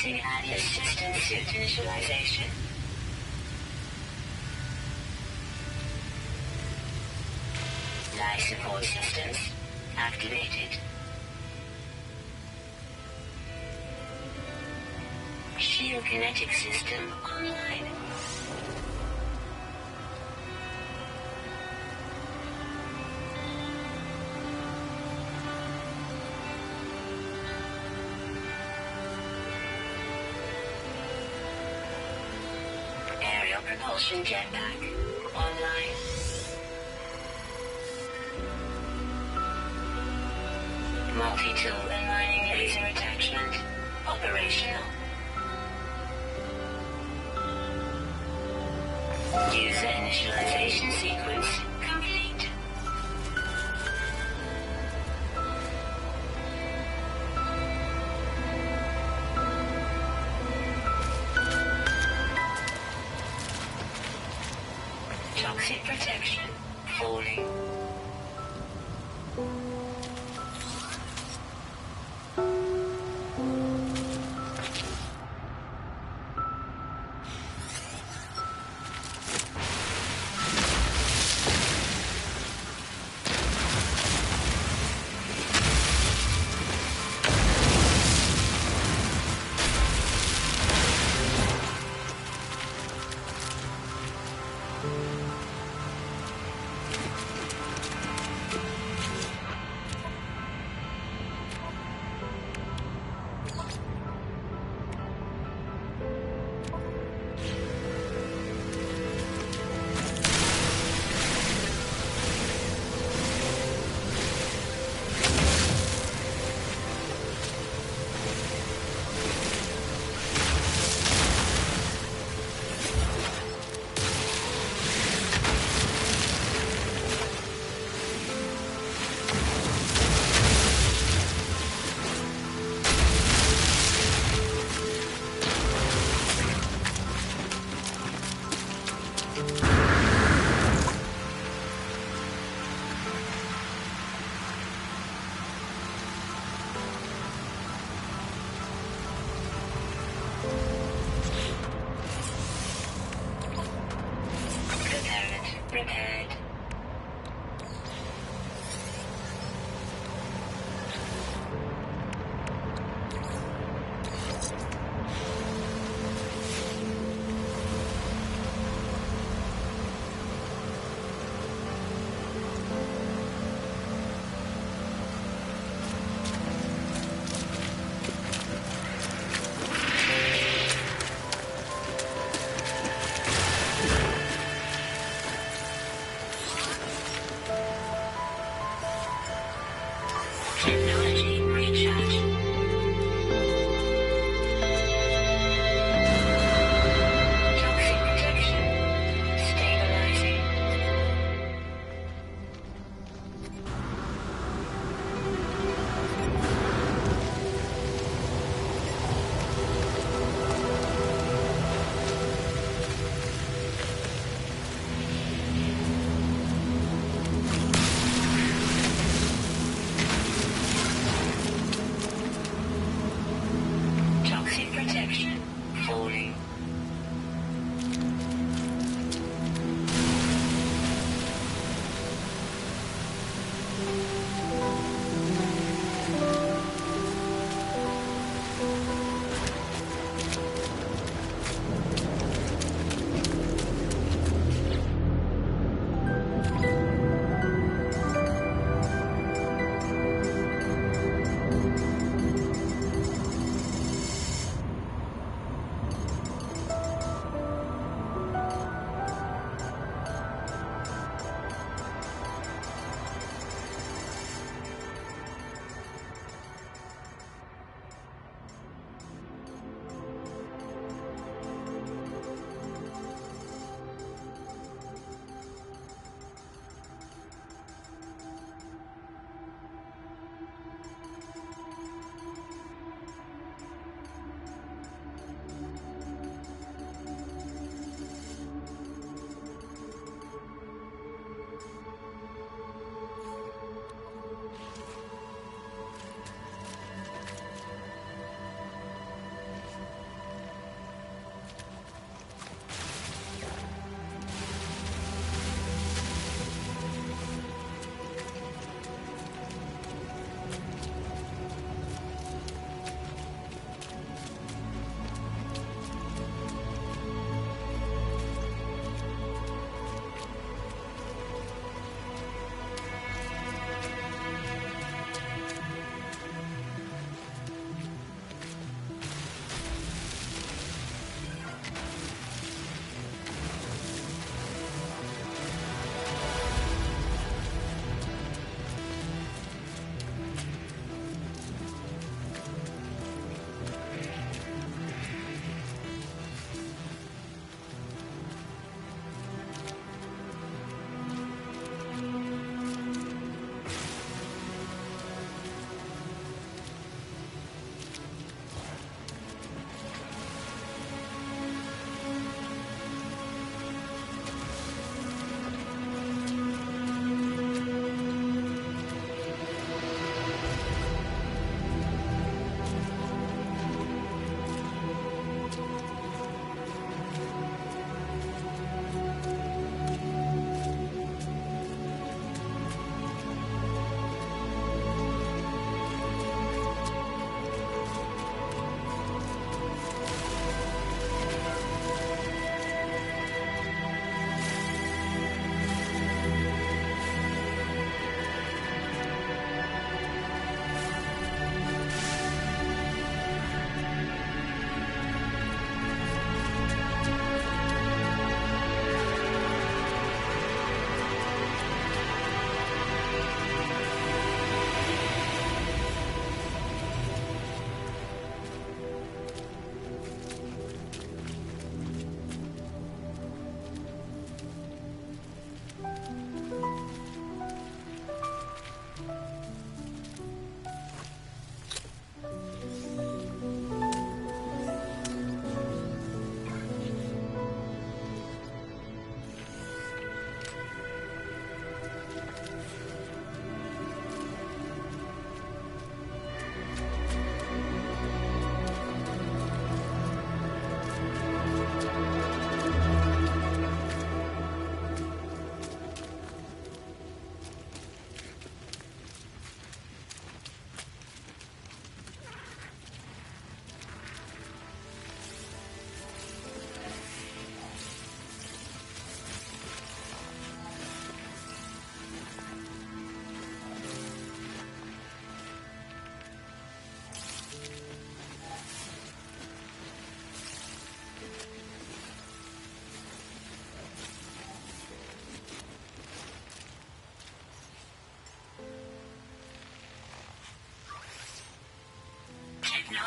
Starting Atlas System Suit Initialization. Life support systems activated. Shield kinetic system online. Aerial propulsion jetpack online. Multi-tool and mining laser attachment operational. User initialization sequence complete. Toxic protection falling. Prepared.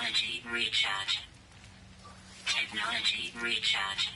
Technology recharge. Technology recharge.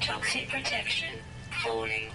Toxic protection. Falling.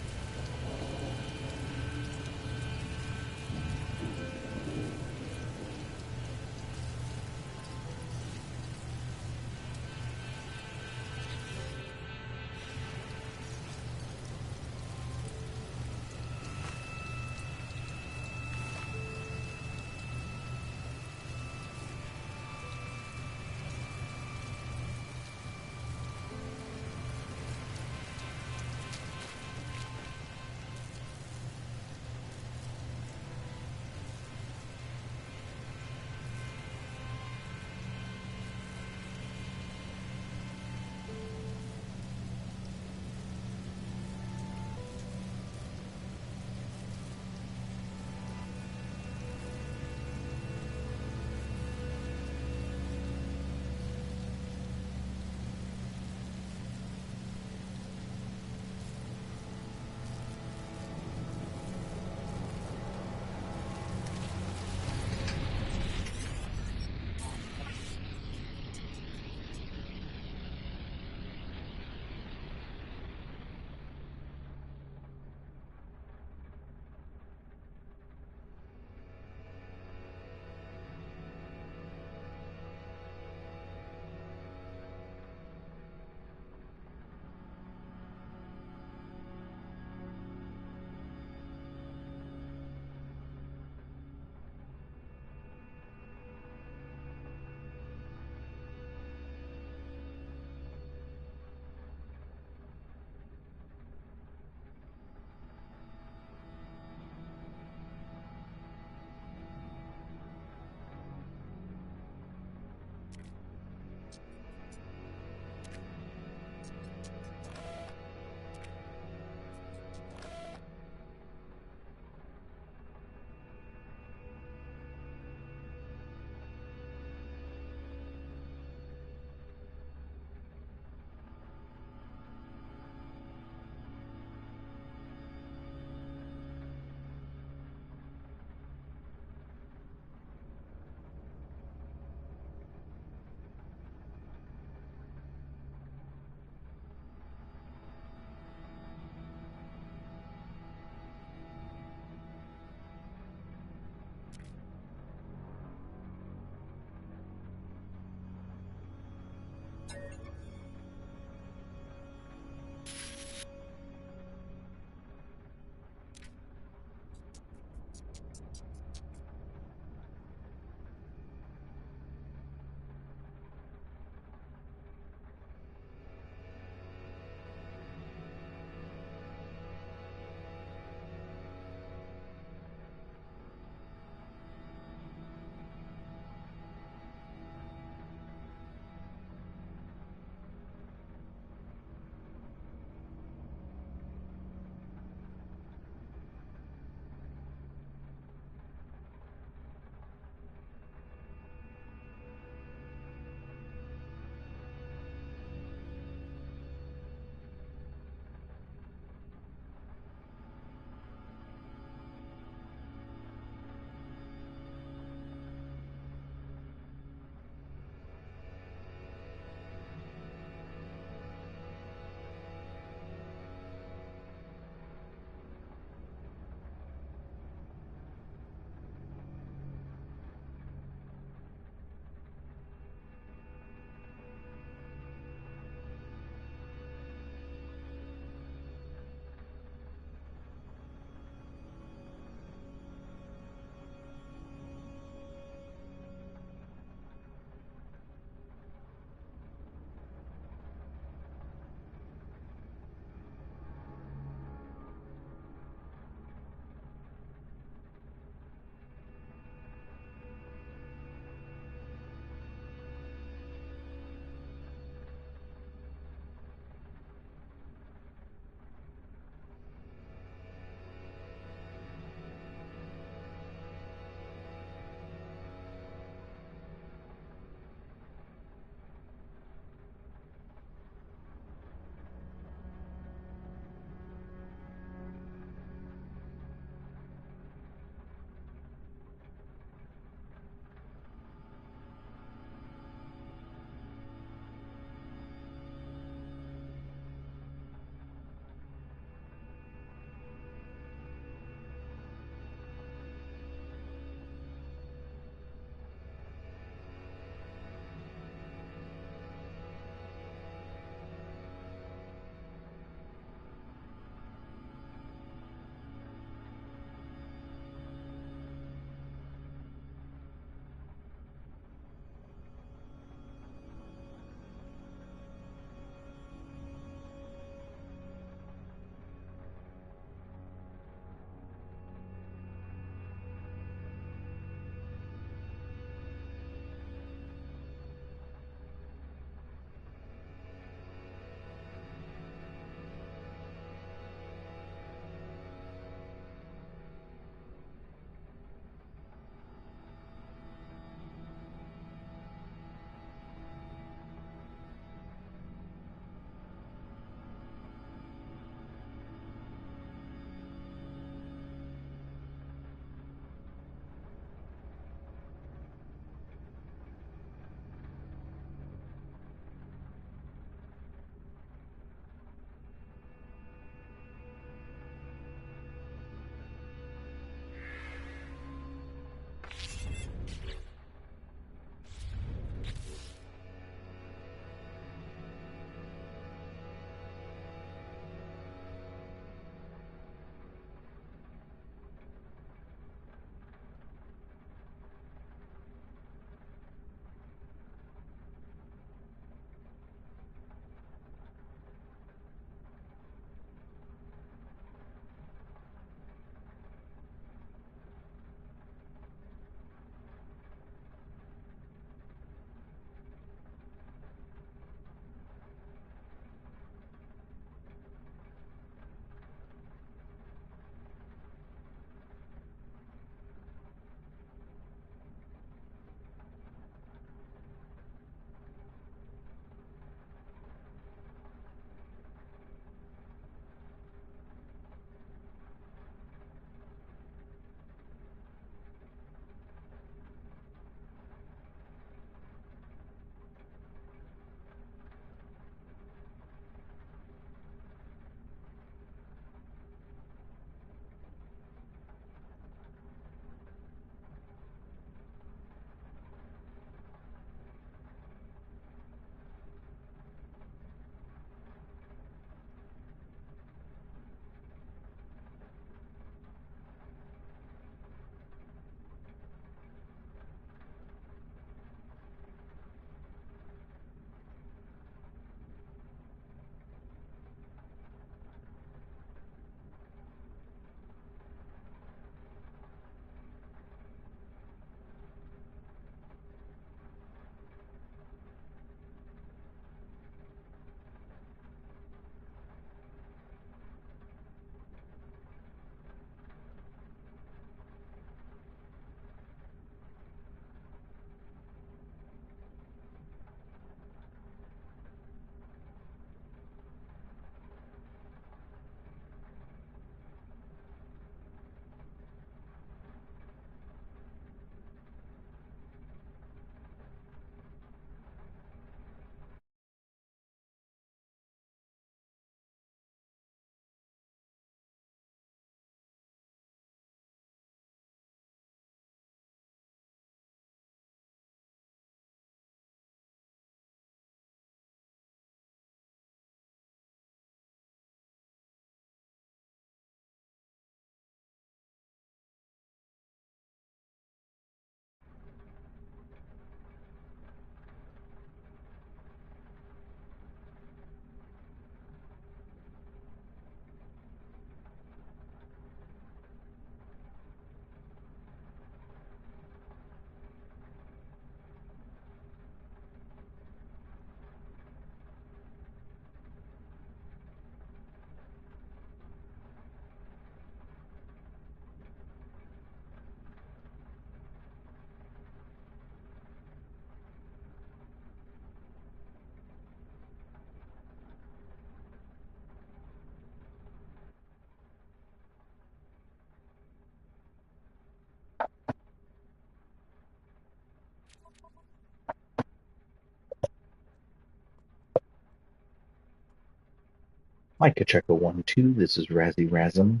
Micah Checker 1 2. This is Razzie Razum.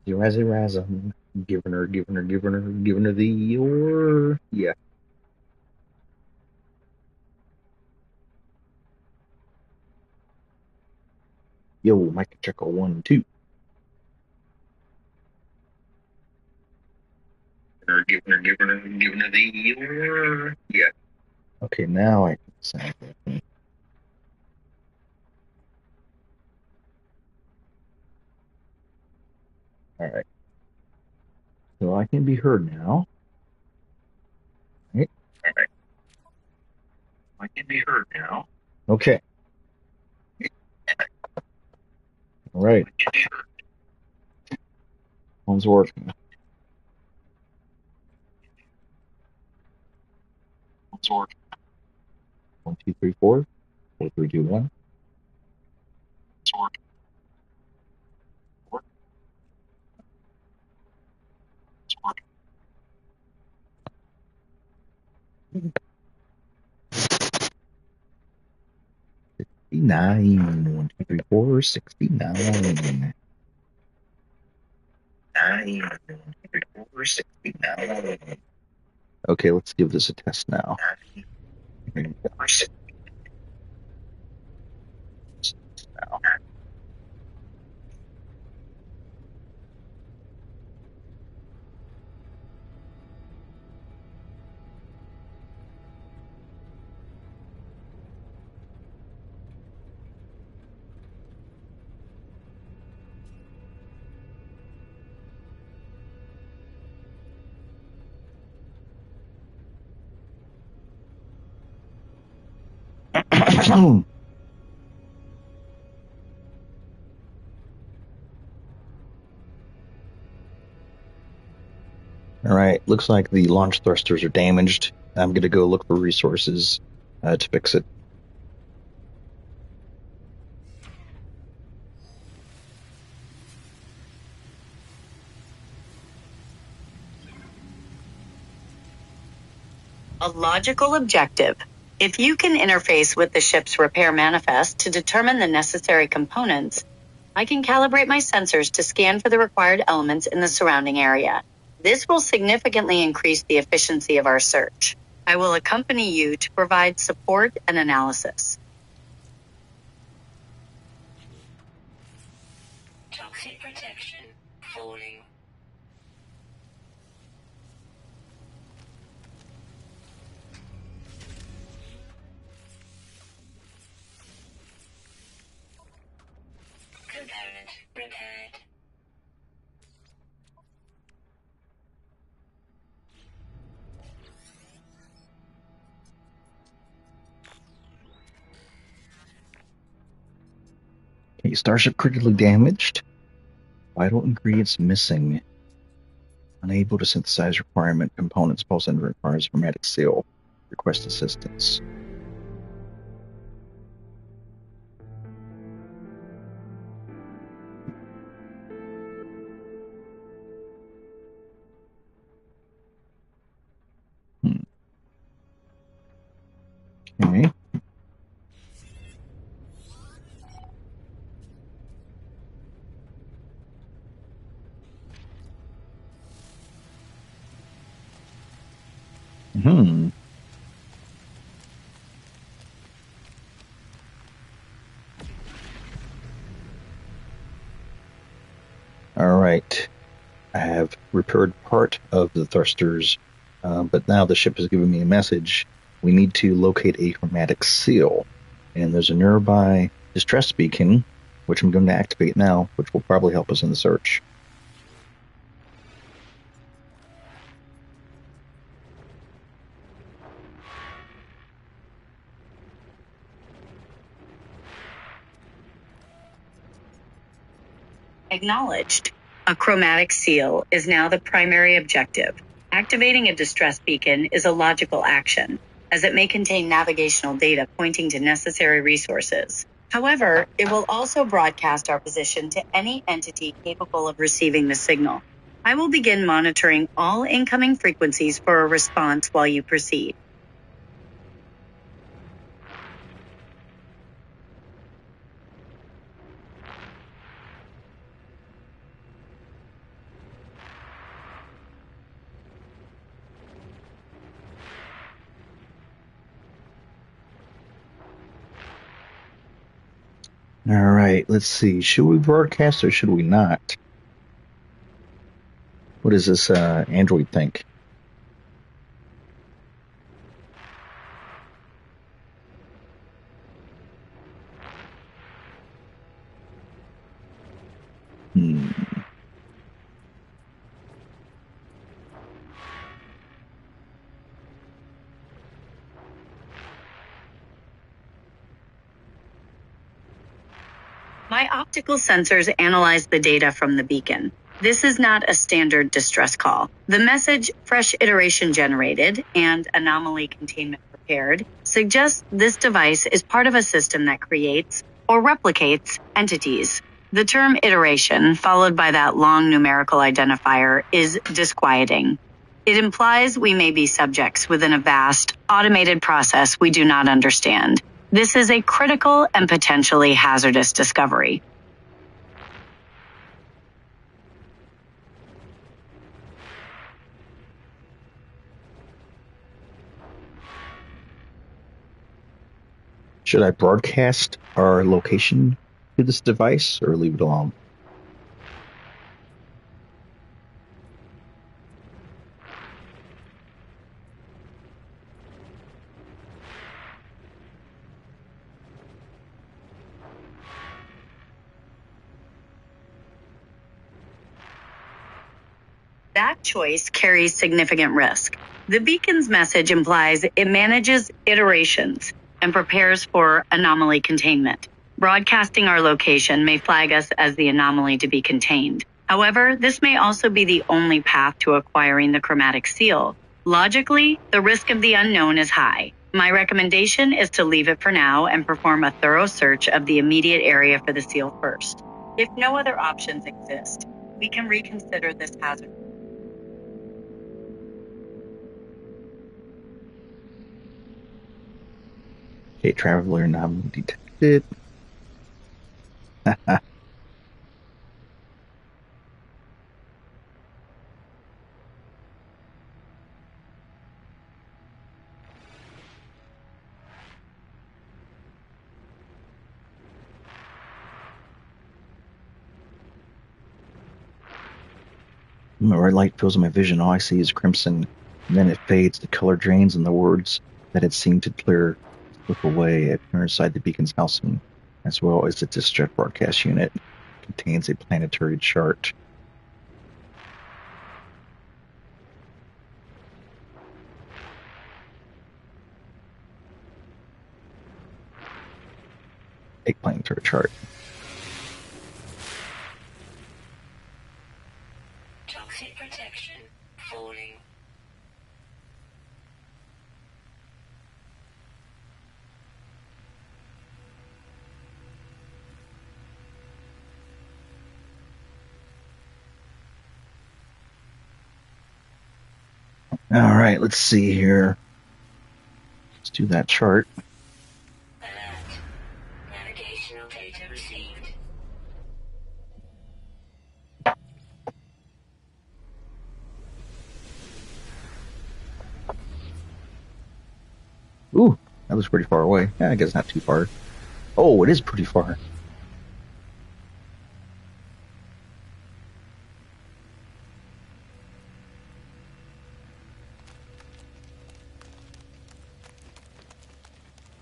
Razzie Razum. Giving her the or yeah. Yo, Micah Checker 1 2. Giving her the or yeah. Okay, now I can sound it. All right. So I can be heard now. Right? All right. I can be heard now. Okay. All right. Phone's working. Phone's working. 1 2 3 4 4 3 2 1. It's working. It's working. 69. 1 2 3 4 69. 9. Okay, let's give this a test now. All right, looks like the launch thrusters are damaged. I'm going to go look for resources to fix it. A logical objective. If you can interface with the ship's repair manifest to determine the necessary components, I can calibrate my sensors to scan for the required elements in the surrounding area. This will significantly increase the efficiency of our search. I will accompany you to provide support and analysis. Toxic protection falling. Component repaired. Okay, starship critically damaged. Vital ingredients missing. Unable to synthesize requirement components. Pulse engine requires hermetic seal. Request assistance. Okay. All right. I have repaired part of the thrusters, but now the ship has given me a message. We need to locate a hermetic seal. And there's a nearby distress beacon, which I'm going to activate now, which will probably help us in the search. Acknowledged. A chromatic seal is now the primary objective. Activating a distress beacon is a logical action, as it may contain navigational data pointing to necessary resources. However, it will also broadcast our position to any entity capable of receiving the signal. I will begin monitoring all incoming frequencies for a response while you proceed. All right, let's see. Should we broadcast or should we not? What does this Android think? Hmm. My optical sensors analyze the data from the beacon. This is not a standard distress call. The message, fresh iteration generated and anomaly containment prepared, suggests this device is part of a system that creates or replicates entities. The term iteration, followed by that long numerical identifier, is disquieting. It implies we may be subjects within a vast, automated process we do not understand. This is a critical and potentially hazardous discovery. Should I broadcast our location to this device or leave it alone? That choice carries significant risk. The beacon's message implies it manages iterations and prepares for anomaly containment. Broadcasting our location may flag us as the anomaly to be contained. However, this may also be the only path to acquiring the chromatic seal. Logically, the risk of the unknown is high. My recommendation is to leave it for now and perform a thorough search of the immediate area for the seal first. If no other options exist, we can reconsider this hazard. Okay, traveler anomaly detected. My red light fills my vision. All I see is crimson, and then it fades. The color drains, and the words that had seemed to clear slip away. I turn inside the beacon's house, and as well as the distress broadcast unit contains a planetary chart. A planetary chart. Toxic protection falling. All right, let's see here. Let's do that chart. Alert. Navigational data received. Ooh, that was pretty far away. Yeah, I guess not too far. Oh, it is pretty far.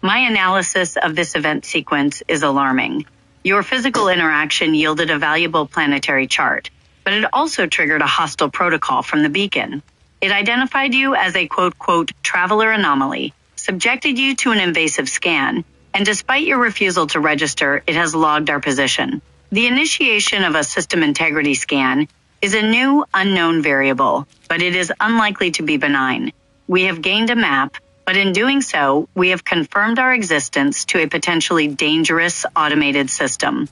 My analysis of this event sequence is alarming. Your physical interaction yielded a valuable planetary chart, but it also triggered a hostile protocol from the beacon. It identified you as a quote, traveler anomaly, subjected you to an invasive scan, and despite your refusal to register, it has logged our position. The initiation of a system integrity scan is a new unknown variable, but it is unlikely to be benign. We have gained a map, but in doing so, we have confirmed our existence to a potentially dangerous automated system.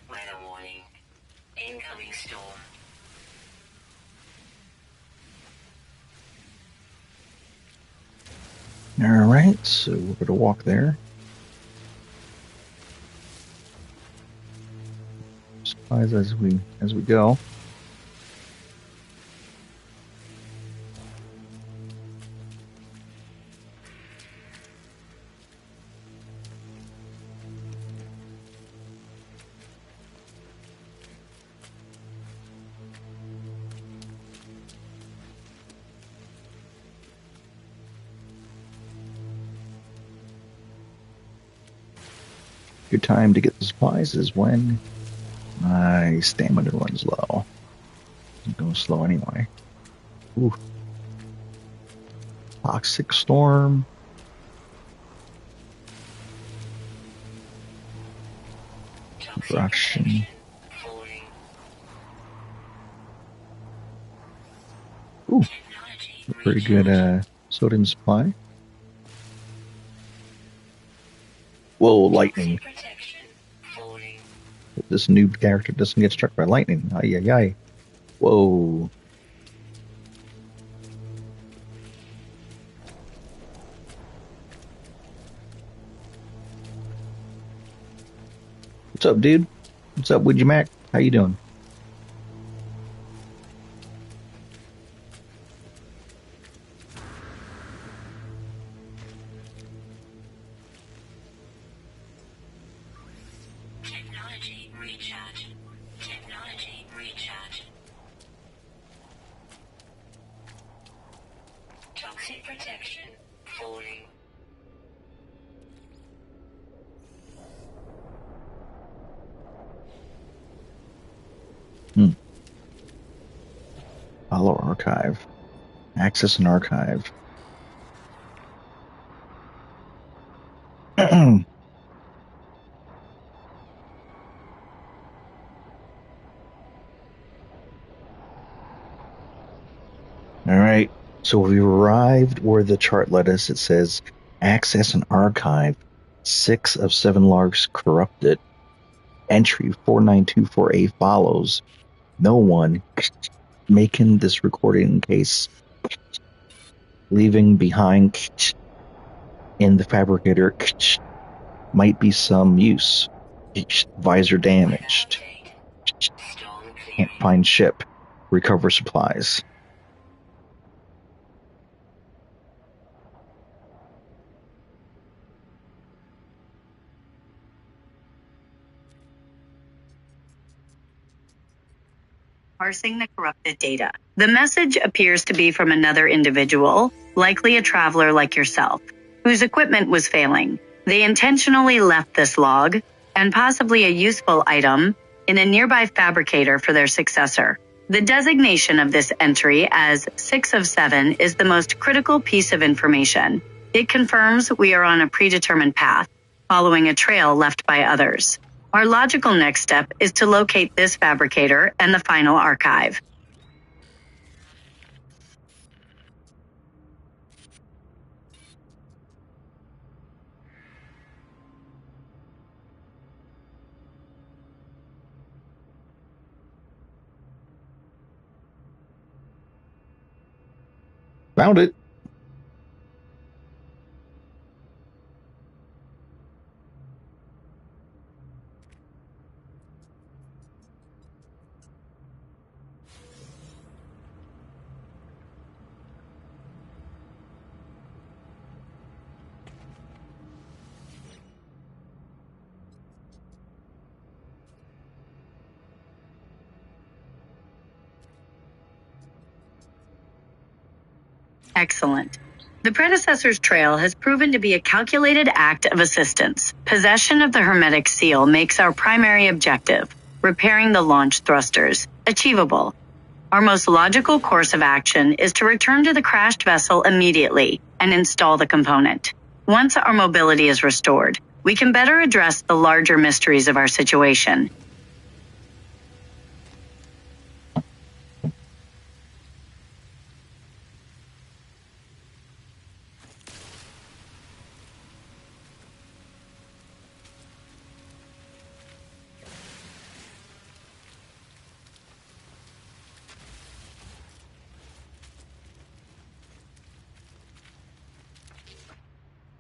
Weather warning. Incoming storm. All right, so we're going to walk there. supplies as we go. Good time to get the supplies is when my stamina runs low. I'm going slow anyway. Ooh. Toxic storm. Russian. Ooh, pretty good sodium supply. Whoa, lightning. This noob character doesn't get struck by lightning. Ay, ay, ay. Whoa. What's up, dude? What's up, Would You Mac? How you doing? Technology recharge. Technology recharge. Toxic protection falling. Follow archive. Access an archive. All right. So we arrived where the chart led us. It says access an archive. 6 of 7 logs corrupted. Entry 4924A follows. No one making this recording in case leaving behind in the fabricator might be some use. Visor damaged. Can't find ship. Recover supplies. Parsing the corrupted data. The message appears to be from another individual, likely a traveler like yourself, whose equipment was failing. They intentionally left this log, and possibly a useful item, in a nearby fabricator for their successor. The designation of this entry as 6 of 7 is the most critical piece of information. It confirms we are on a predetermined path, following a trail left by others. Our logical next step is to locate this fabricator and the final archive. Found it. Excellent. The predecessor's trail has proven to be a calculated act of assistance. Possession of the hermetic seal makes our primary objective, repairing the launch thrusters, achievable. Our most logical course of action is to return to the crashed vessel immediately and install the component. Once our mobility is restored, we can better address the larger mysteries of our situation.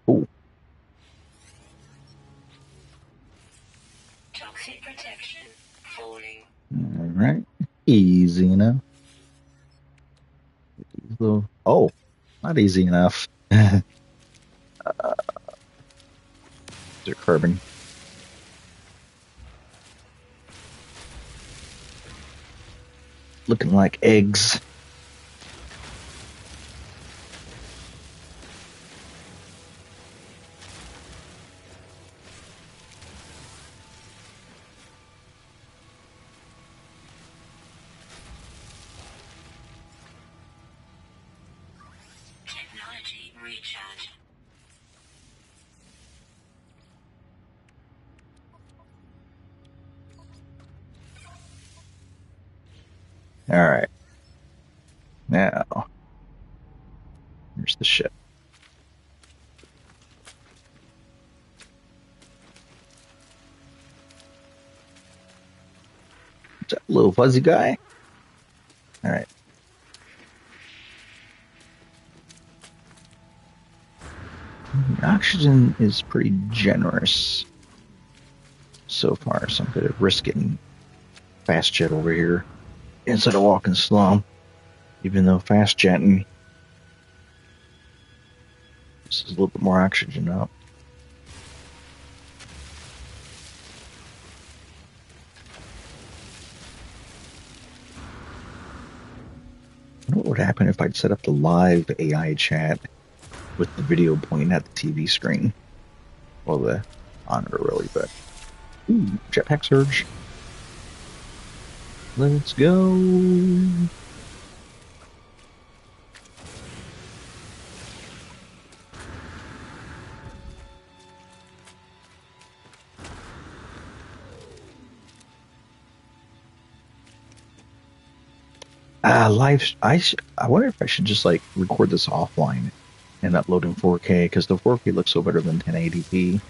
Ooh. Toxic protection Falling. All right. Easy enough. Oh, not easy enough. They're carbon. Looking like eggs. Technology recharge. All right. Now, here's the ship. Is that little fuzzy guy? All right. Oxygen is pretty generous so far, so I'm going to risk getting fast jet over here instead of walking slow. Even though fast jetting, this is a little bit more oxygen up. I wonder what would happen if I'd set up the live AI chat with the video pointing at the TV screen. Well, the monitor, really, but. Ooh, jetpack surge. Let's go. I wonder if I should just like record this offline and upload in 4K because the 4K looks so better than 1080p.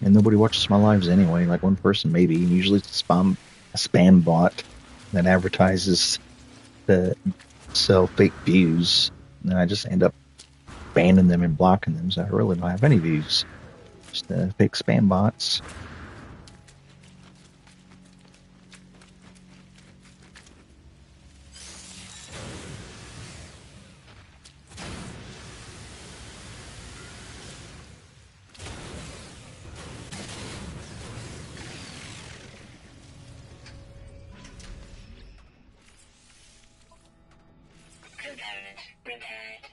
And nobody watches my lives anyway. Like one person maybe. Usually it's a spam bot that advertises to sell fake views. And I just end up banning them and blocking them. So I really don't have any views. Just fake spam bots. Component repaired.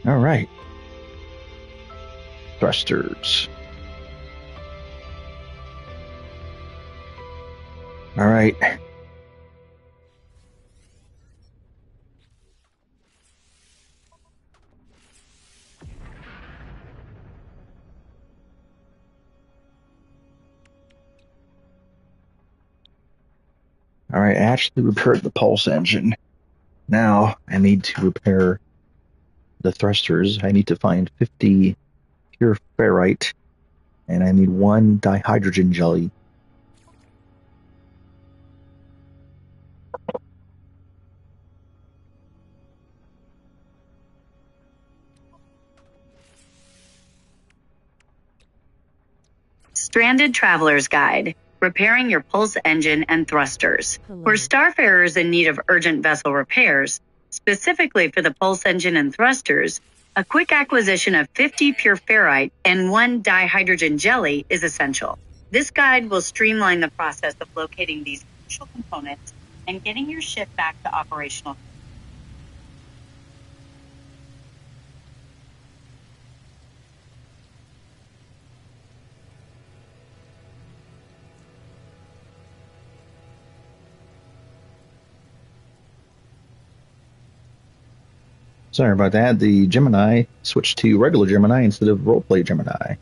All right. Thrusters. All right. All right. I actually repaired the pulse engine. Now I need to repair the thrusters. I need to find 50 pure ferrite, and I need 1 dihydrogen jelly. Stranded Traveler's Guide, Repairing Your Pulse Engine and Thrusters. For starfarers in need of urgent vessel repairs, specifically for the pulse engine and thrusters, a quick acquisition of 50 pure ferrite and 1 dihydrogen jelly is essential. This guide will streamline the process of locating these crucial components and getting your ship back to operational. Sorry about that. The Gemini switched to regular Gemini instead of roleplay Gemini.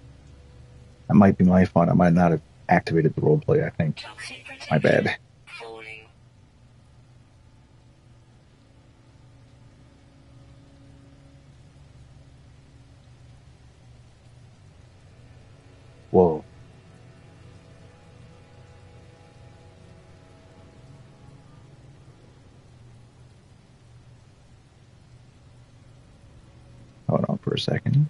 That might be my fault. I might not have activated the roleplay, I think. Toxic protection. My bad. Falling. Whoa. a second.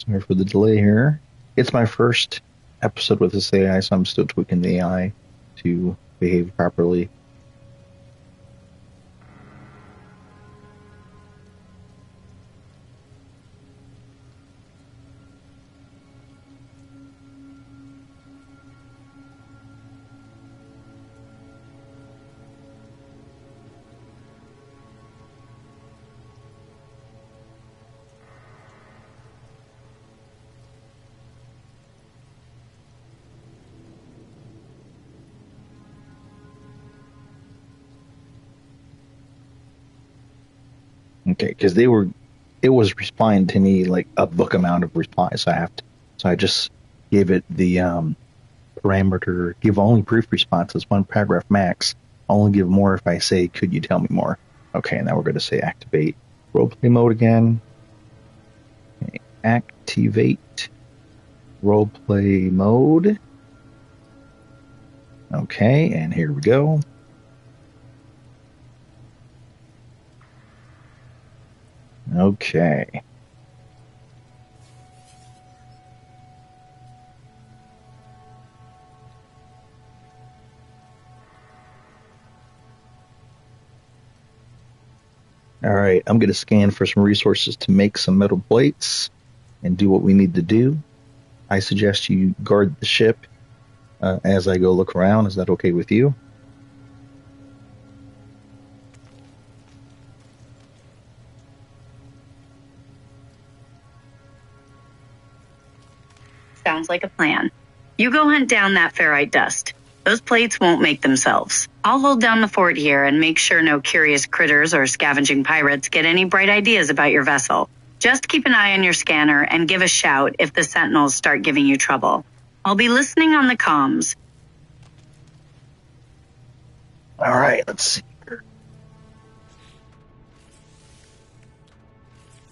Sorry for the delay here. It's my first episode with this AI, so I'm still tweaking the AI to behave properly. Okay, because it was responding to me like a book amount of replies. So I just gave it the parameter, give only brief responses, one paragraph max. Only give more if I say, could you tell me more? Okay, now we're going to say activate roleplay mode again. Okay, activate roleplay mode. Okay, and here we go. Okay. All right, I'm going to scan for some resources to make some metal plates and do what we need to do. I suggest you guard the ship as I go look around. Is that okay with you? Sounds like a plan. You go hunt down that ferrite dust. Those plates won't make themselves. I'll hold down the fort here and make sure no curious critters or scavenging pirates get any bright ideas about your vessel. Just keep an eye on your scanner and give a shout if the sentinels start giving you trouble. I'll be listening on the comms. All right, let's see here.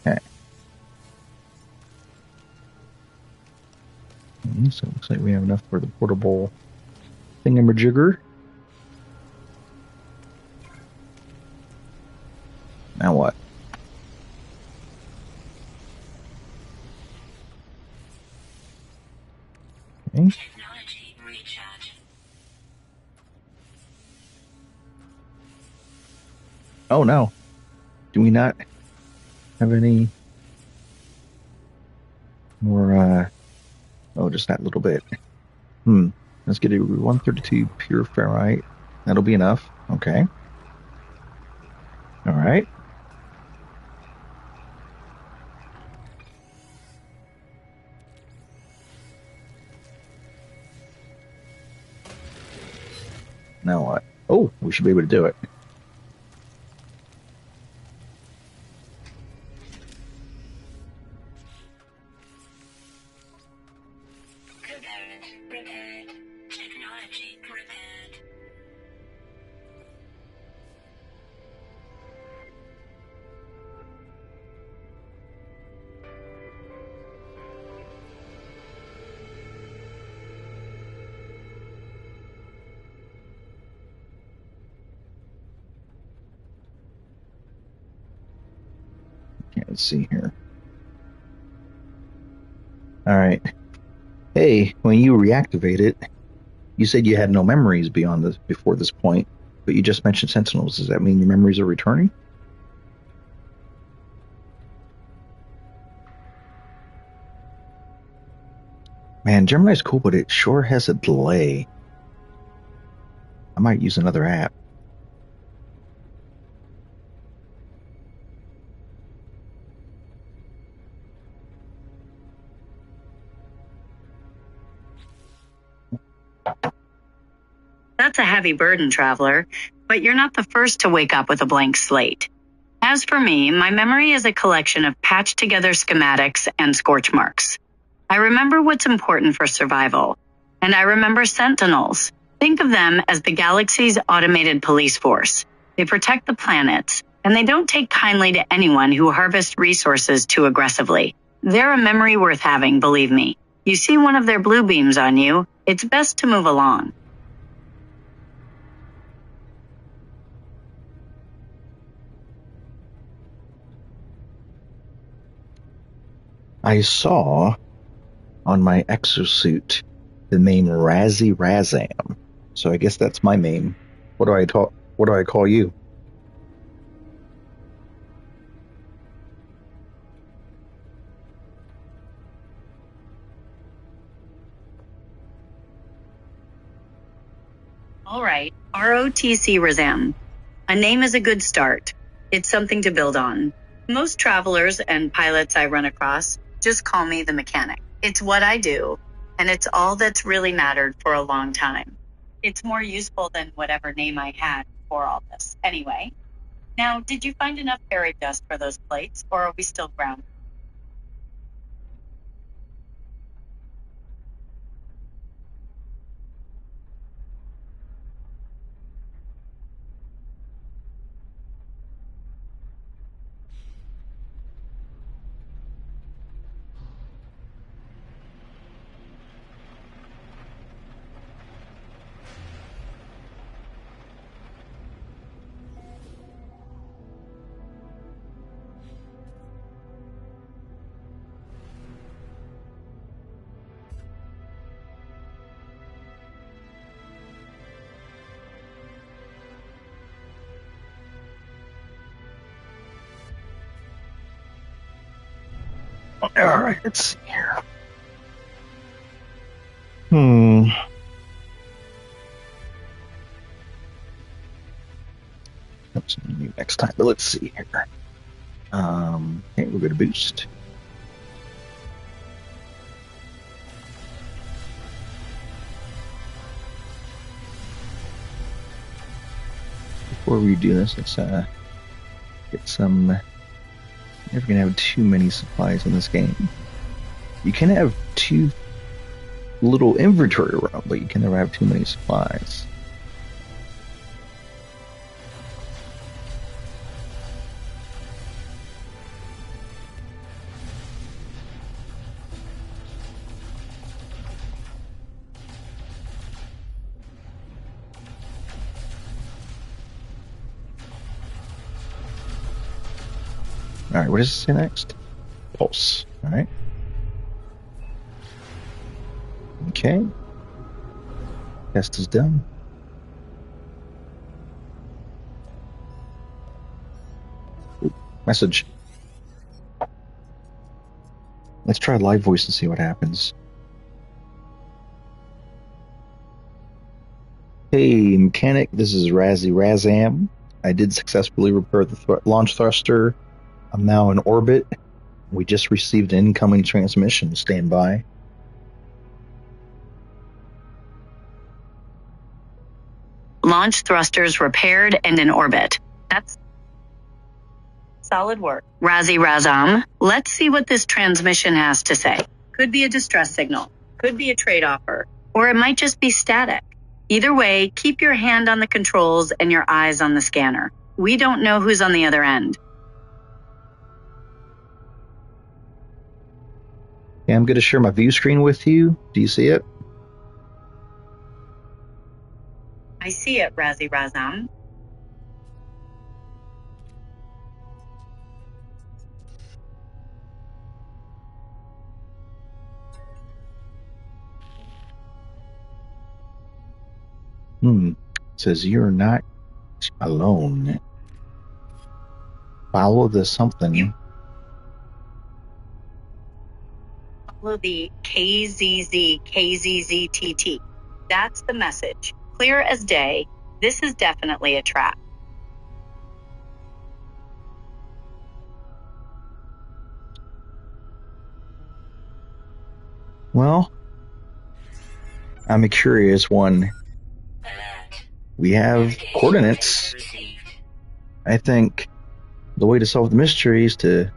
Okay. So it looks like we have enough for the portable thingamajigger. Now what? Okay. Technology recharge. Oh no. Do we not have any more oh, just that little bit. Let's get a 132 pure ferrite. That'll be enough. Okay. All right. Now what? Oh, we should be able to do it. Component repaired. Technology repaired. Okay, let's see here. All right. Hey, when you reactivate it, you said you had no memories beyond this before this point, but you just mentioned sentinels. Does that mean your memories are returning? Man, Gemini's cool, but it sure has a delay. I might use another app. That's a heavy burden, traveler, but you're not the first to wake up with a blank slate. As for me, my memory is a collection of patched together schematics and scorch marks. I remember what's important for survival, and I remember sentinels. Think of them as the galaxy's automated police force. They protect the planets and they don't take kindly to anyone who harvests resources too aggressively. They're a memory worth having, believe me. You see one of their blue beams on you, it's best to move along. I saw on my exosuit the name Razzie Razam, so I guess that's my name. What do I call you? All right, ROTC Razam. A name is a good start. It's something to build on. Most travelers and pilots I run across just call me the mechanic. It's what I do, and it's all that's really mattered for a long time. It's more useful than whatever name I had before all this. Anyway, now, did you find enough fairy dust for those plates, or are we still grounded? All right, let's see here. That's something new next time, but let's see here. Okay, we're going to boost. Before we do this, let's get some. Never gonna have too many supplies in this game. You can have too little inventory room, but you can never have too many supplies. Alright, what does it say next? Pulse. Alright. Okay. Test is done. Ooh, message. Let's try live voice and see what happens. Hey, mechanic, this is Razzie Razam. I did successfully repair the launch thruster. I'm now in orbit. We just received an incoming transmission. Stand by. Launch thrusters repaired and in orbit. That's solid work. Razzie Razam, let's see what this transmission has to say. Could be a distress signal, could be a trade offer, or it might just be static. Either way, keep your hand on the controls and your eyes on the scanner. We don't know who's on the other end. Okay, I'm going to share my view screen with you. Do you see it? I see it, Razzie Razam. It says you're not alone. Follow the something. Follow the KZZKZZTT. That's the message. Clear as day. This is definitely a trap. Well, I'm a curious one. We have coordinates. I think the way to solve the mystery is to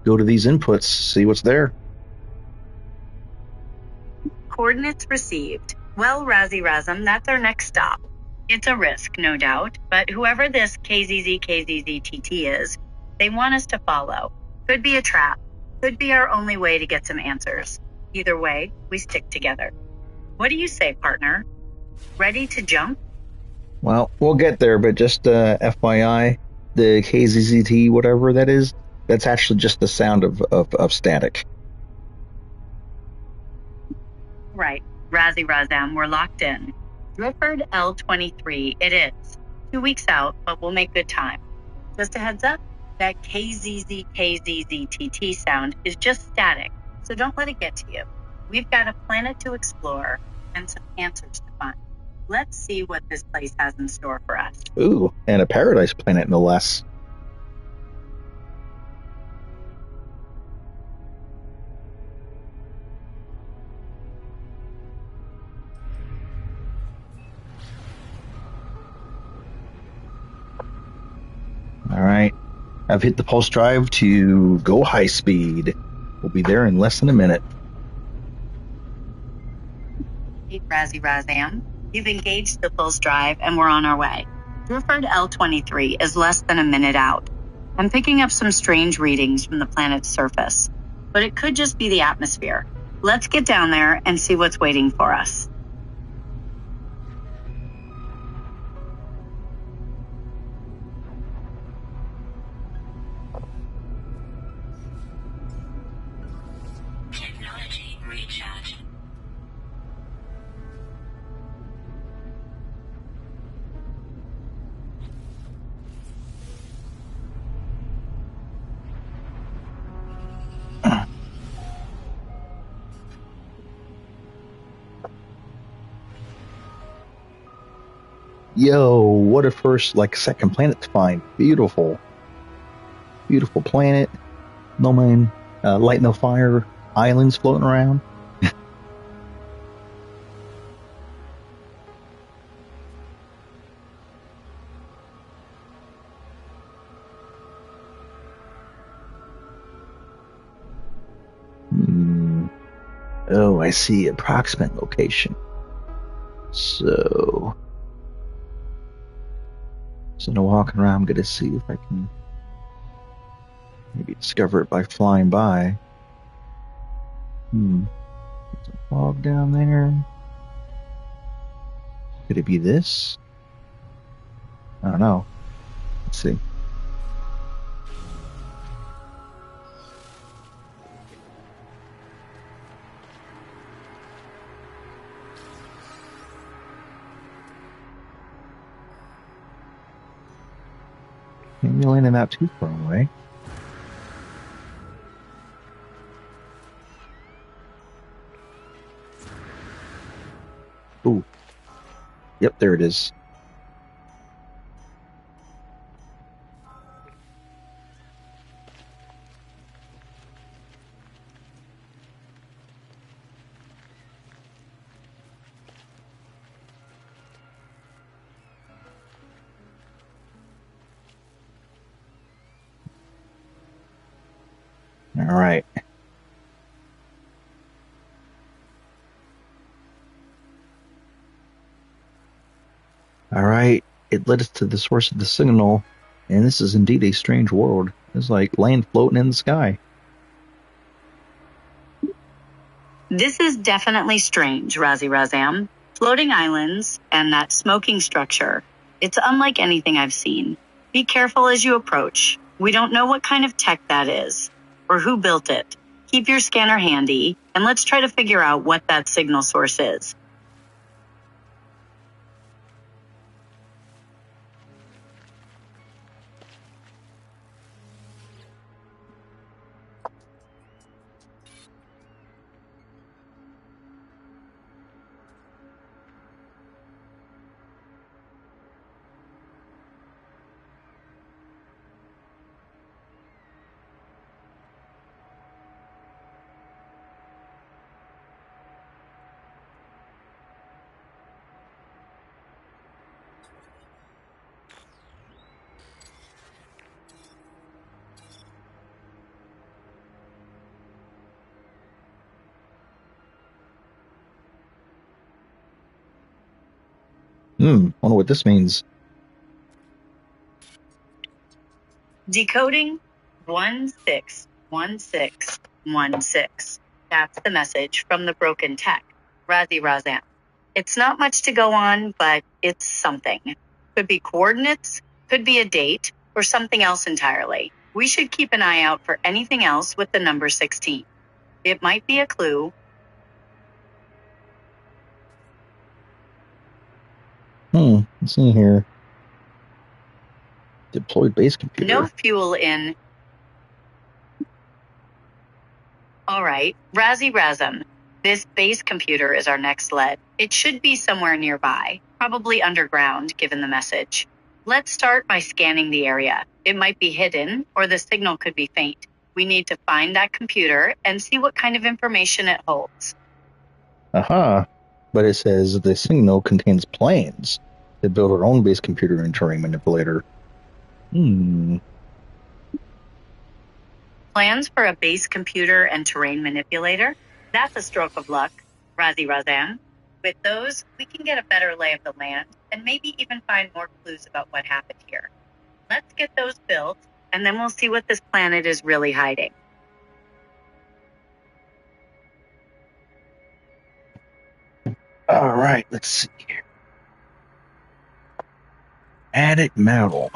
go to these inputs, see what's there. Coordinates received. Well, Razzie Razam, that's our next stop. It's a risk, no doubt, but whoever this KZZKZZTT is, they want us to follow. Could be a trap. Could be our only way to get some answers. Either way, we stick together. What do you say, partner? Ready to jump? Well, we'll get there, but just FYI, the KZZT, whatever that is, that's actually just the sound of static. Right. Razzie Razam, we're locked in. Drifford L23, it is. 2 weeks out, but we'll make good time. Just a heads up, that KZZKZZTT sound is just static, so don't let it get to you. We've got a planet to explore and some answers to find. Let's see what this place has in store for us. Ooh, and a paradise planet, no less. All right. I've hit the pulse drive to go high speed. We'll be there in less than a minute. Hey, Razzie Razam, you've engaged the pulse drive and we're on our way. Drifford L23 is less than a minute out. I'm picking up some strange readings from the planet's surface, but it could just be the atmosphere. Let's get down there and see what's waiting for us. Technology recharge. Yo, what a first, second planet to find. Beautiful. Beautiful planet. No man, light no fire, islands floating around. Oh, I see. Approximate location. So no walking around. I'm going to see if I can maybe discover it by flying by. There's a fog down there. Could it be this? I don't know. Let's see. Maybe landing not too far away. Ooh. Yep, there it is. All right. All right. It led us to the source of the signal, and this is indeed a strange world. It's like land floating in the sky. This is definitely strange, Razzie Razam. Floating islands and that smoking structure. It's unlike anything I've seen. Be careful as you approach. We don't know what kind of tech that is, or who built it. Keep your scanner handy, and let's try to figure out what that signal source is. Wonder what this means. Decoding 161616. That's the message from the broken tech. Razi Razam. It's not much to go on, but it's something. Could be coordinates, could be a date, or something else entirely. We should keep an eye out for anything else with the number 16. It might be a clue. Let's see here. Deployed base computer. No fuel in. All right, Razi Razam. This base computer is our next lead. It should be somewhere nearby, probably underground, given the message. Let's start by scanning the area. It might be hidden, or the signal could be faint. We need to find that computer and see what kind of information it holds. Aha. But it says the signal contains plans to build our own base computer and terrain manipulator. Plans for a base computer and terrain manipulator? That's a stroke of luck, Razi Razam. With those, we can get a better lay of the land and maybe even find more clues about what happened here. Let's get those built, and then we'll see what this planet is really hiding. All right, let's see here. Attic metal.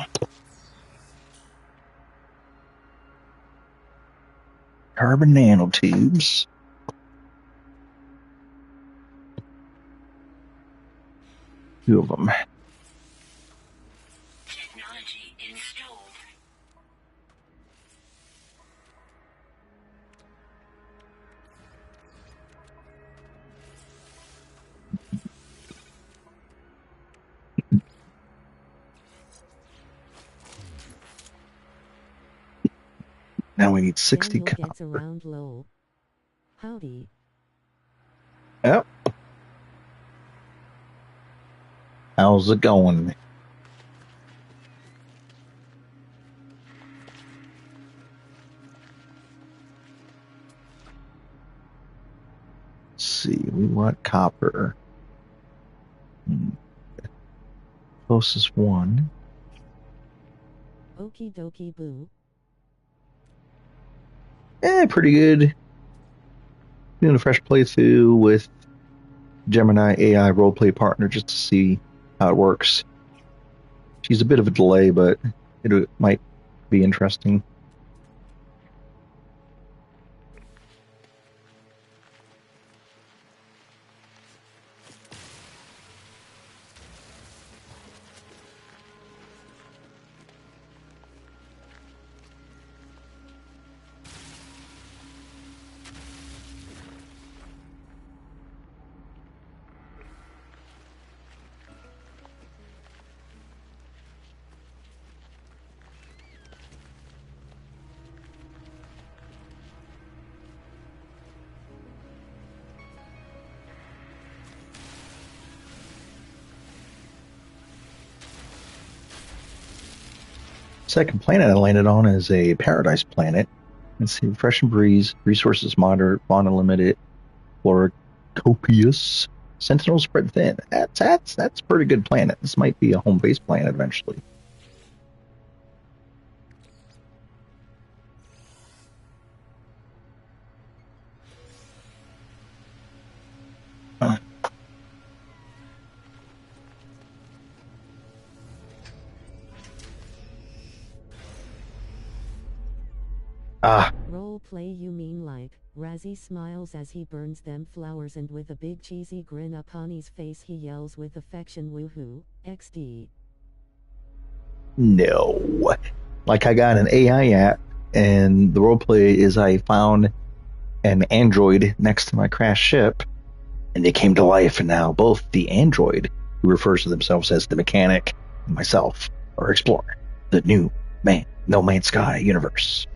Carbon nanotubes. Two of them. Technology installed. Now we need 60 Daniel gets copper. around low. Howdy. Yep. How's it going? Let's see, we want copper. Closest one. Okie dokie boo. Pretty good. Doing a fresh playthrough with Gemini AI roleplay partner just to see how it works. She's a bit of a delay, but it might be interesting. Second planet I landed on is a paradise planet. Let's see, fresh and breeze, resources moderate, fauna limited, flora copious, sentinels spread thin. That's a pretty good planet. This might be a home base planet eventually. Role play you mean like, Razzie smiles as he burns them flowers and with a big cheesy grin upon his face he yells with affection woohoo, XD. No. Like I got an AI app, and the roleplay is I found an android next to my crashed ship, and they came to life, and now both the android, who refers to themselves as the mechanic, and myself are exploring the new No Man's Sky universe.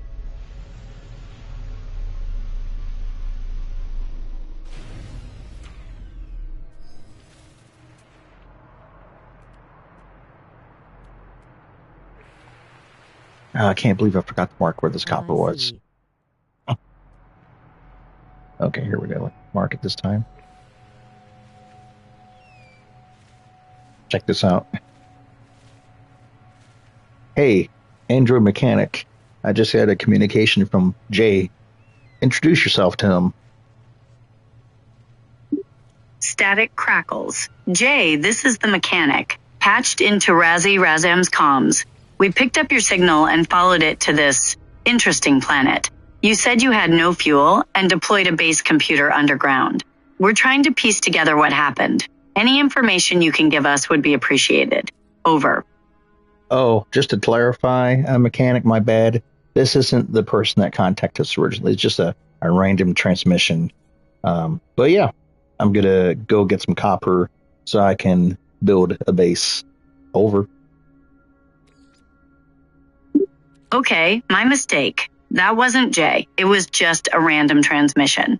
I can't believe I forgot to mark where this copper was. Okay, here we go. Mark it this time. Check this out. Hey, Android mechanic. I just had a communication from Jay. Introduce yourself to him. Static crackles. Jay, this is the mechanic. Patched into Razam's comms. We picked up your signal and followed it to this interesting planet. You said you had no fuel and deployed a base computer underground. We're trying to piece together what happened. Any information you can give us would be appreciated. Over. Oh, just to clarify, a mechanic, my bad. This isn't the person that contacted us originally. It's just a random transmission. But yeah, I'm going to go get some copper so I can build a base. Over. Okay, my mistake. That wasn't Jay. It was just a random transmission.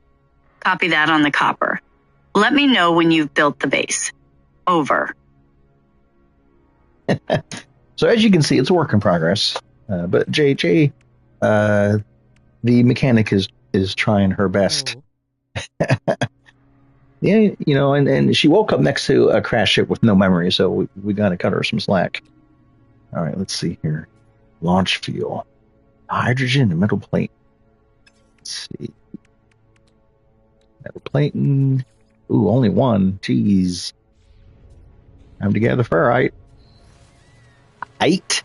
Copy that on the copper. Let me know when you've built the base. Over. So as you can see, it's a work in progress. But Jay, the mechanic is trying her best. Oh. Yeah, and she woke up next to a crash ship with no memory, so we got to cut her some slack. All right, let's see here. Launch fuel. Hydrogen and metal plate. Let's see. Metal plating. Ooh, only one. Jeez. Time to gather ferrite. Right.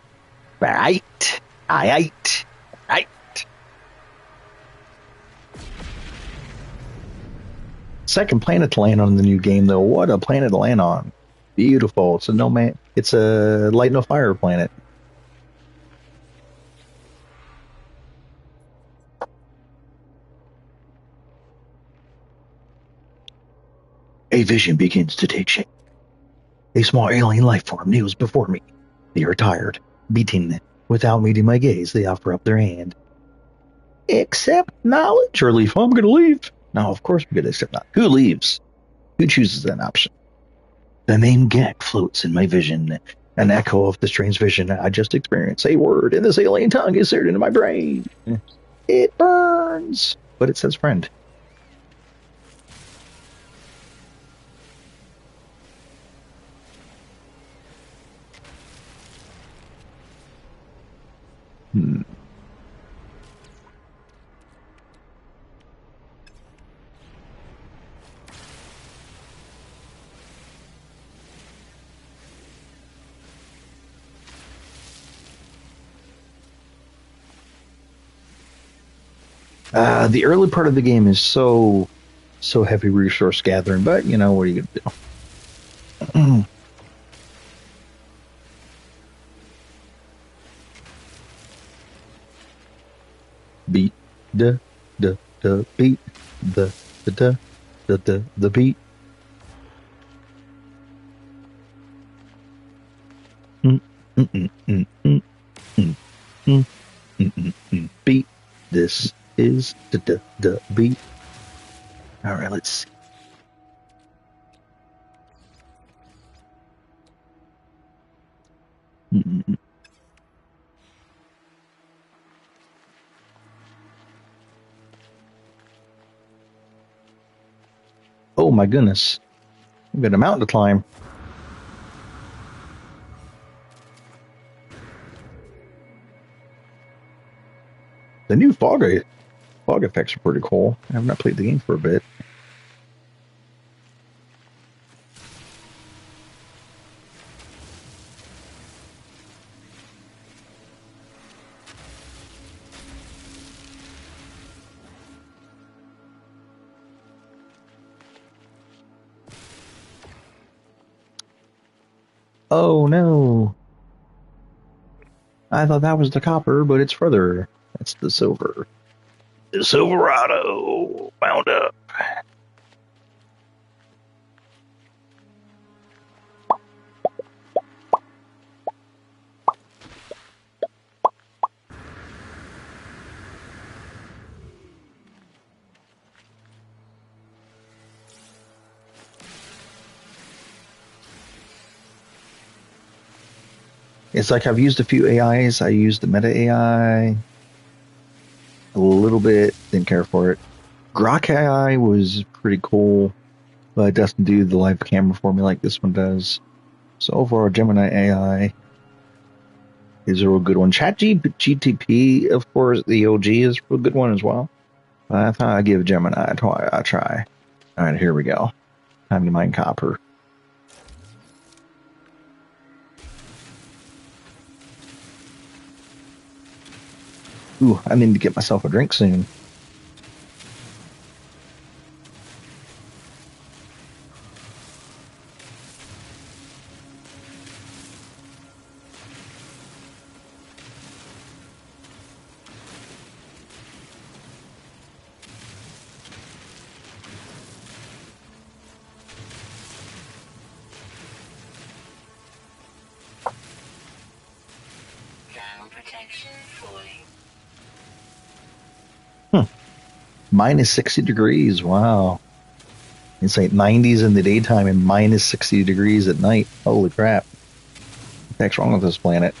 Second planet to land on in the new game, though. What a planet to land on. Beautiful. It's a light no fire planet. A vision begins to take shape. A small alien life form kneels before me. They are tired, beating. Without meeting my gaze, they offer up their hand. Accept knowledge or leave. I'm going to leave. No, of course we're going to accept knowledge. Who leaves? Who chooses that option? The name Gek floats in my vision. An echo of the strange vision I just experienced. A word in this alien tongue is seared into my brain. It burns. But it says friend. The early part of the game is so heavy resource gathering, but what are you gonna do? Beat the beat the beat. Beat. This is the beat. All right, let's see. Oh my goodness. We've got a mountain to climb. The new fog effects are pretty cool. I have not played the game for a bit. Oh no. I thought that was the copper, but it's further. That's the silver. The Silverado wound up. It's like I've used a few AIs. I used the meta AI a little bit, didn't care for it. Grok AI was pretty cool, but it doesn't do the live camera for me like this one does. So overall, Gemini AI is a real good one. GTP, of course, the OG is a real good one as well. But I thought I'd give Gemini a try. All right, here we go. Time to mine copper. Ooh, I need to get myself a drink soon. Down protection falling. Minus 60 degrees. Wow. It's like 90s in the daytime and minus 60 degrees at night. Holy crap. What the heck's wrong with this planet?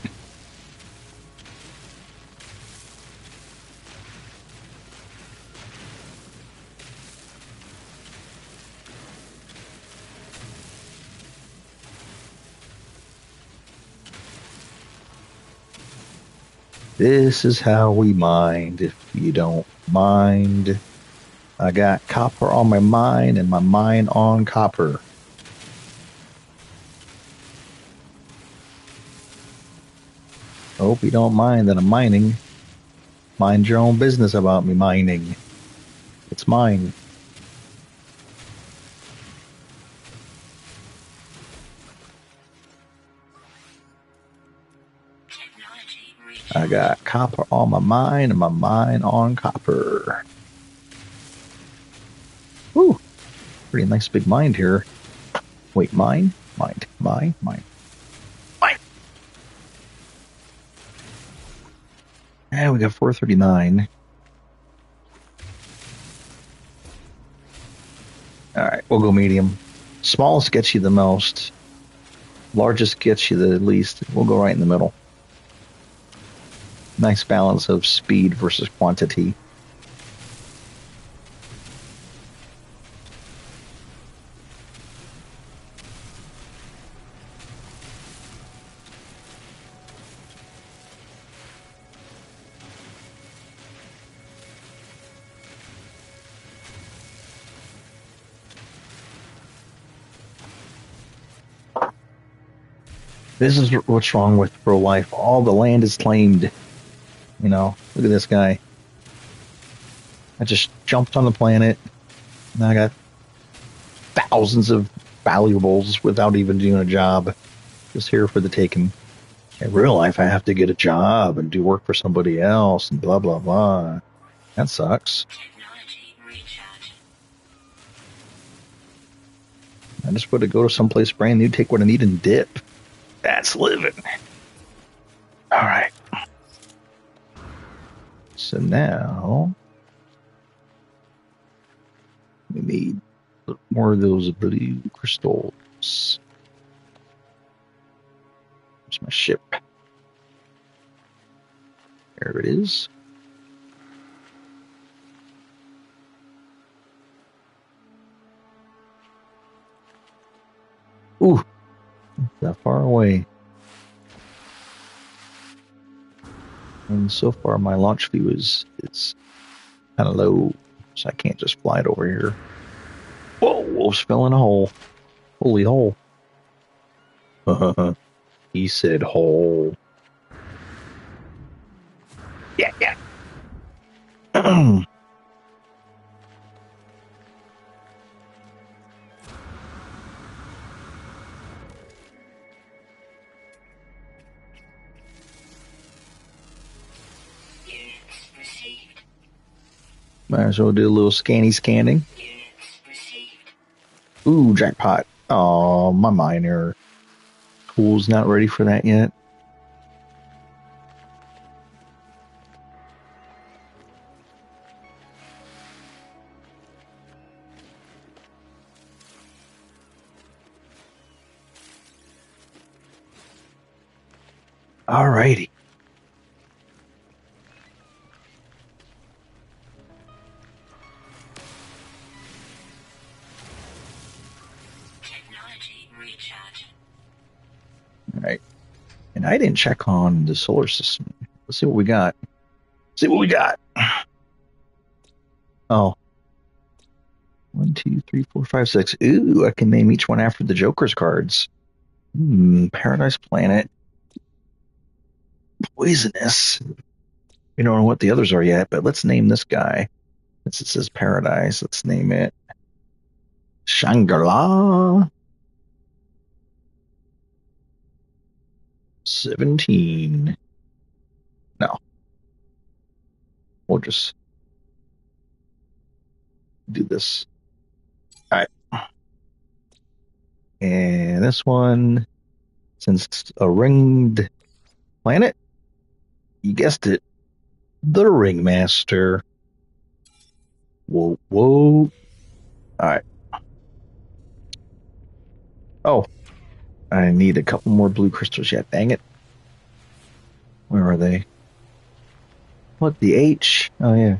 This is how we mind. If you don't mind, I got copper on my mine and my mine on copper. Hope you don't mind that I'm mining. Mind your own business about me mining. It's mine. Technology I recharge. got copper on my mine and my mine on copper. Whew. Pretty nice big mine here. Wait, mine? Mine. Mine? Mine. Mine! And we got 439. Alright, we'll go medium. Smallest gets you the most. Largest gets you the least. We'll go right in the middle. Nice balance of speed versus quantity. This is what's wrong with pro life. All the land is claimed. You know, look at this guy. I just jumped on the planet. And I got thousands of valuables without even doing a job. Just here for the taking. In real life, I have to get a job and do work for somebody else and blah, blah, blah. That sucks. Technology recharge. I just want to go to someplace brand new, take what I need, and dip. That's living. All right. So now we need more of those blue crystals. Where's my ship? There it is. Ooh, that far away. And so far, my launch view is kind of low, so I can't just fly it over here. Whoa, wolf's fell in a hole. Holy hole. He said hole. Yeah, yeah. Units received. Might as well do a little scanning. Units received. Ooh, jackpot. Oh, my miner tool's not ready for that yet. Alrighty. Technology recharge. I didn't check on the solar system. Let's see what we got. See what we got. Oh. 1, 2, 3, 4, 5, 6. Ooh, I can name each one after the Joker's cards. Paradise Planet. Poisonous. We don't know what the others are yet, but let's name this guy. Since it says Paradise, let's name it Shangri-La 17. No. We'll just do this. All right. And this one, since it's a ringed planet, you guessed it, the Ringmaster. Whoa, whoa. All right. Oh, I need a couple more blue crystals yet. Dang it. Where are they? What, the H? Oh, yeah.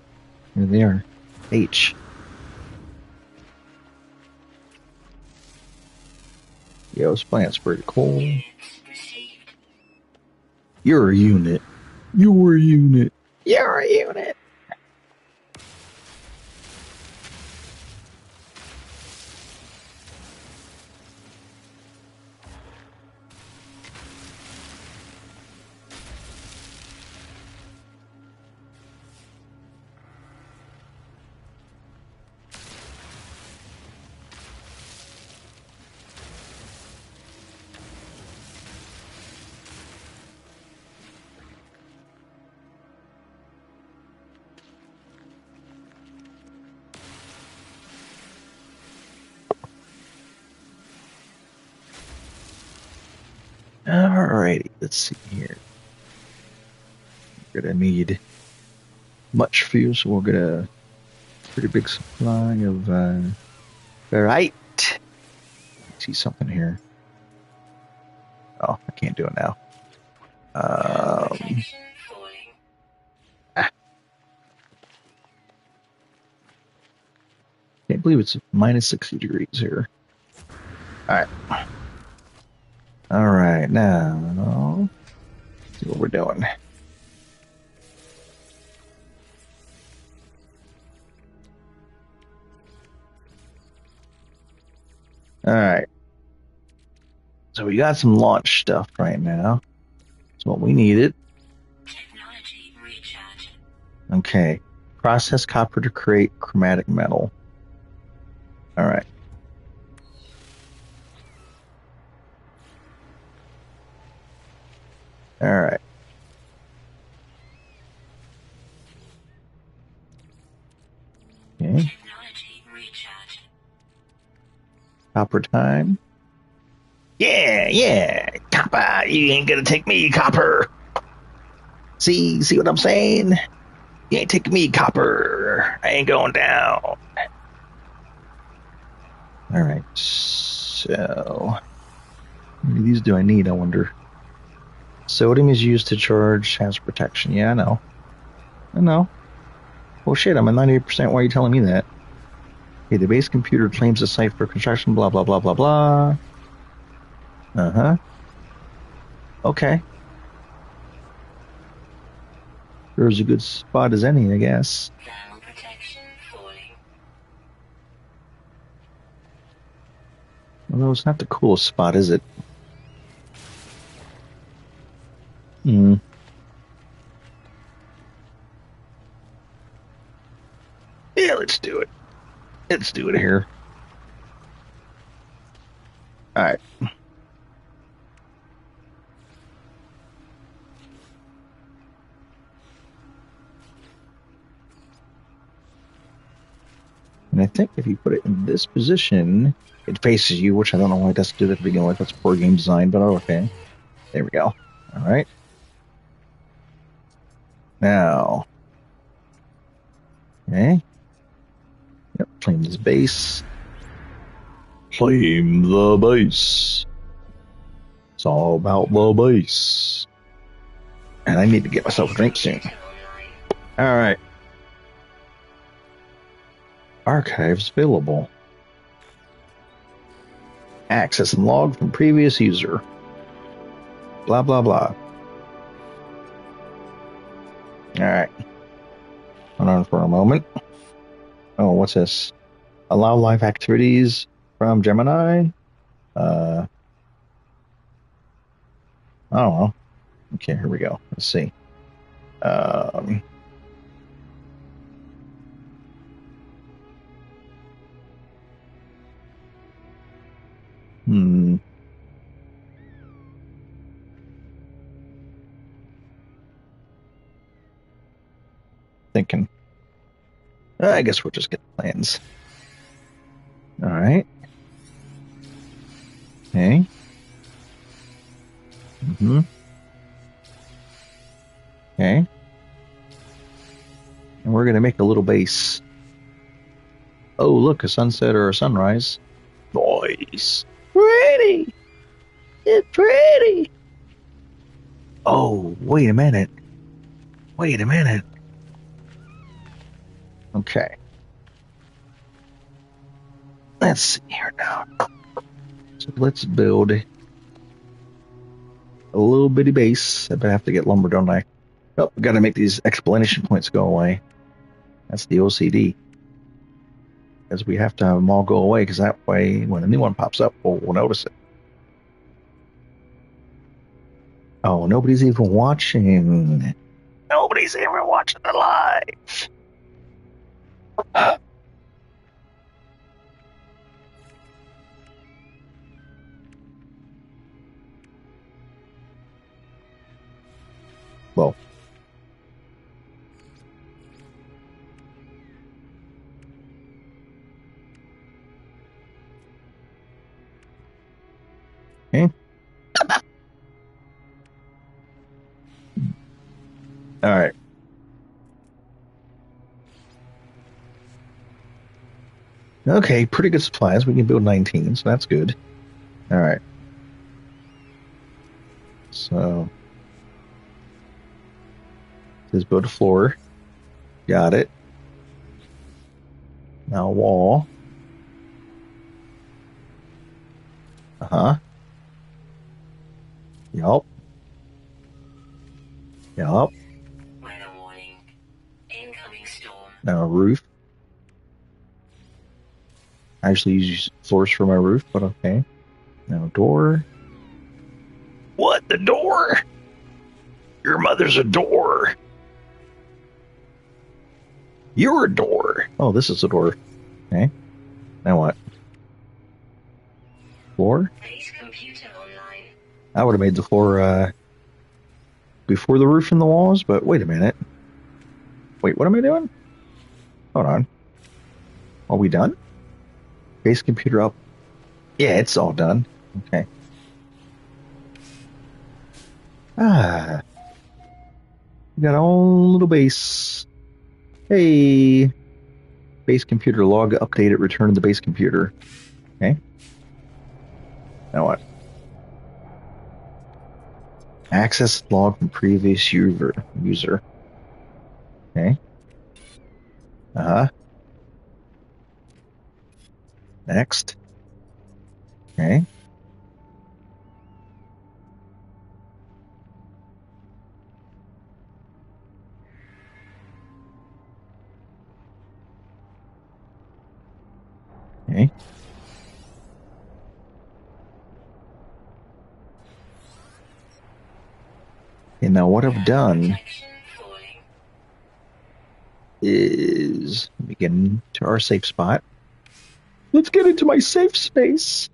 Here they are. H. Yo, this plant's pretty cool. Units received. You're a unit. You're a unit. You're a unit. Alrighty, let's see here. We're gonna need much fuel, so we'll get a pretty big supply of ferrite. See something here. Oh, I can't do it now. Protection falling. Can't believe it's minus 60 degrees here. Alright. Alright, now let's see what we're doing. Alright. So we got some launch stuff right now. That's what we needed. Technology recharge. Okay. Process copper to create chromatic metal. Alright. Alright. Okay. Technology recharge. Copper time. Yeah. Copper. You ain't gonna take me, copper. See what I'm saying? You ain't taking me, copper. I ain't going down. Alright, so how many of these do I need, I wonder? Sodium is used to charge hazard protection. Yeah, I know. Well, shit, I'm at 98%. Why are you telling me that? Okay, the base computer claims the site for construction, blah, blah, blah, blah, blah. Uh-huh. Okay. There's a good spot as any, I guess. Thermal protection falling. Although it's not the coolest spot, is it? Yeah, let's do it. Let's do it here. Alright. And I think if you put it in this position, it faces you, which I don't know why it doesn't do that to begin with. That's poor game design, but okay. There we go. Alright. Now. Okay. Yep, claim this base. Claim the base. It's all about the base. And I need to get myself a drink soon. Alright. Archives available. Access and log from previous user. blah, blah, blah. All right. Hold on for a moment. Oh, what's this? Allow live activities from Gemini. I don't know. Okay, here we go. Let's see. Hmm. Thinking. I guess we'll just get the plans. All right. Okay. Mm-hmm. Okay. And we're going to make a little base. Oh, look, a sunset or a sunrise. Nice. Pretty. It's pretty. Oh, wait a minute. Wait a minute. Okay. Let's see here now. So let's build a little bitty base. I bet I have to get lumber, don't I? Oh, got to make these explanation points go away. That's the OCD. Because we have to have them all go away, because that way, when a new one pops up, we'll notice it. Oh, nobody's even watching. Nobody's even watching the live. Well, okay. All right. Okay, pretty good supplies. We can build 19, so that's good. All right. So, let's build a floor. Got it. Now a wall. Uh-huh. Yup. Yup. Weather warning. Incoming storm. Now a roof. I actually use floors for my roof, but okay. Now a door. What? The door? Your mother's a door. You're a door. Oh, this is a door. Okay. Now what? Floor? Base computer online. I would have made the floor before the roof and the walls, but wait a minute. Wait, what am I doing? Hold on. Are we done? Base computer up. Yeah, it's all done. Okay. Ah. We got our own little base. Hey. Base computer log updated, return to the base computer. Okay. Now what? Access log from previous user. Okay. Uh-huh. Next. Okay. Okay. And now what I've done Protection falling. is let me get into our safe spot. Let's get into my safe space.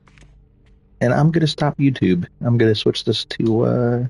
And I'm gonna stop YouTube. I'm gonna switch this to